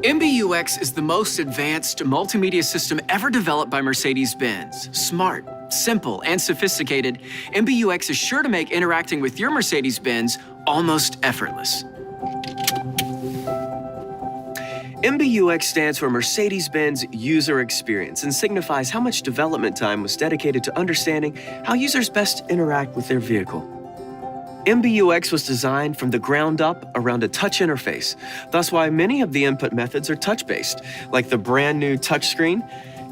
MBUX is the most advanced multimedia system ever developed by Mercedes-Benz. Smart, simple, and sophisticated, MBUX is sure to make interacting with your Mercedes-Benz almost effortless. MBUX stands for Mercedes-Benz User Experience and signifies how much development time was dedicated to understanding how users best interact with their vehicle. MBUX was designed from the ground up around a touch interface. That's why many of the input methods are touch-based, like the brand new touchscreen,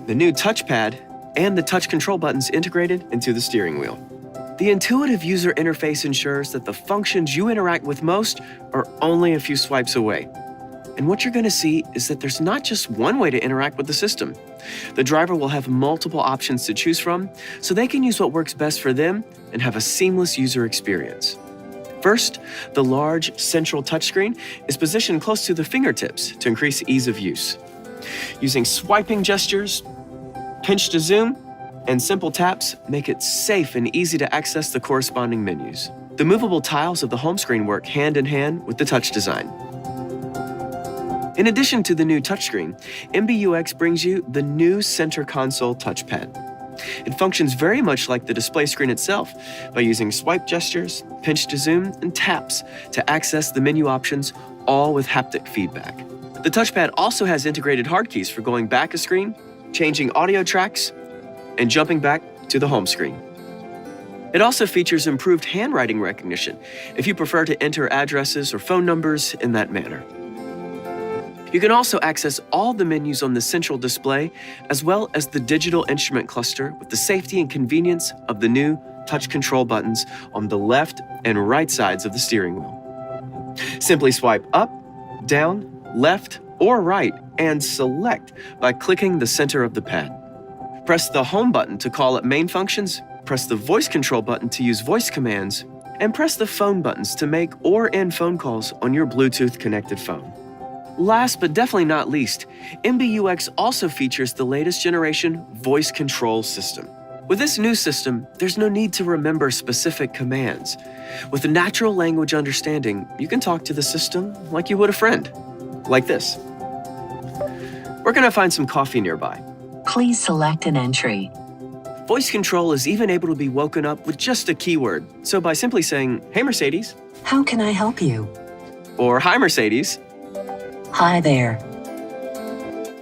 the new touchpad, and the touch control buttons integrated into the steering wheel. The intuitive user interface ensures that the functions you interact with most are only a few swipes away. And what you're going to see is that there's not just one way to interact with the system. The driver will have multiple options to choose from, so they can use what works best for them and have a seamless user experience. First, the large central touchscreen is positioned close to the fingertips to increase ease of use. Using swiping gestures, pinch to zoom, and simple taps make it safe and easy to access the corresponding menus. The movable tiles of the home screen work hand in hand with the touch design. In addition to the new touchscreen, MBUX brings you the new center console touchpad. It functions very much like the display screen itself by using swipe gestures, pinch to zoom, and taps to access the menu options, all with haptic feedback. The touchpad also has integrated hard keys for going back a screen, changing audio tracks, and jumping back to the home screen. It also features improved handwriting recognition if you prefer to enter addresses or phone numbers in that manner. You can also access all the menus on the central display, as well as the digital instrument cluster with the safety and convenience of the new touch control buttons on the left and right sides of the steering wheel. Simply swipe up, down, left, or right, and select by clicking the center of the pad. Press the home button to call up main functions, press the voice control button to use voice commands, and press the phone buttons to make or end phone calls on your Bluetooth connected phone. Last but definitely not least, MBUX also features the latest generation voice control system. With this new system, there's no need to remember specific commands. With a natural language understanding, you can talk to the system like you would a friend, like this. We're gonna find some coffee nearby. Please select an entry. Voice control is even able to be woken up with just a keyword. So by simply saying, "Hey Mercedes," How can I help you? or "Hi Mercedes," Hi there.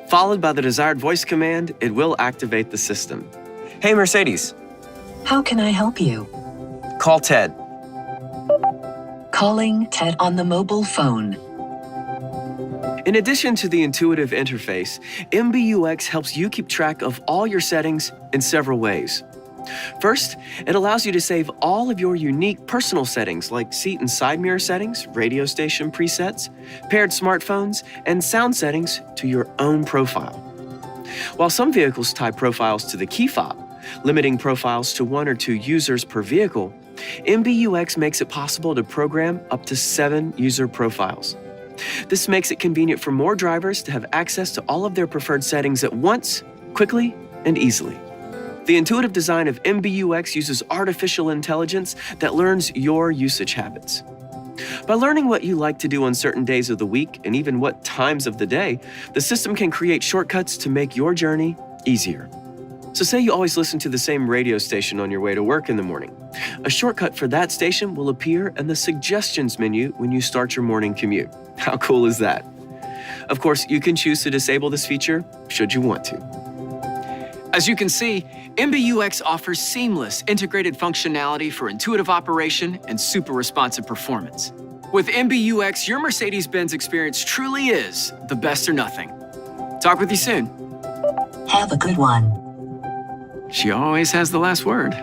followed by the desired voice command, it will activate the system. "Hey Mercedes, How can I help you? call Ted." Calling Ted on the mobile phone. In addition to the intuitive interface, MBUX helps you keep track of all your settings in several ways. First, it allows you to save all of your unique personal settings like seat and side mirror settings, radio station presets, paired smartphones, and sound settings to your own profile. While some vehicles tie profiles to the key fob, limiting profiles to 1 or 2 users per vehicle, MBUX makes it possible to program up to 7 user profiles. This makes it convenient for more drivers to have access to all of their preferred settings at once, quickly, and easily. The intuitive design of MBUX uses artificial intelligence that learns your usage habits. By learning what you like to do on certain days of the week and even what times of the day, the system can create shortcuts to make your journey easier. So say you always listen to the same radio station on your way to work in the morning. A shortcut for that station will appear in the suggestions menu when you start your morning commute. How cool is that? Of course, you can choose to disable this feature should you want to. As you can see, MBUX offers seamless integrated functionality for intuitive operation and super responsive performance. With MBUX, your Mercedes-Benz experience truly is the best or nothing. Talk with you soon. Have a good one. She always has the last word.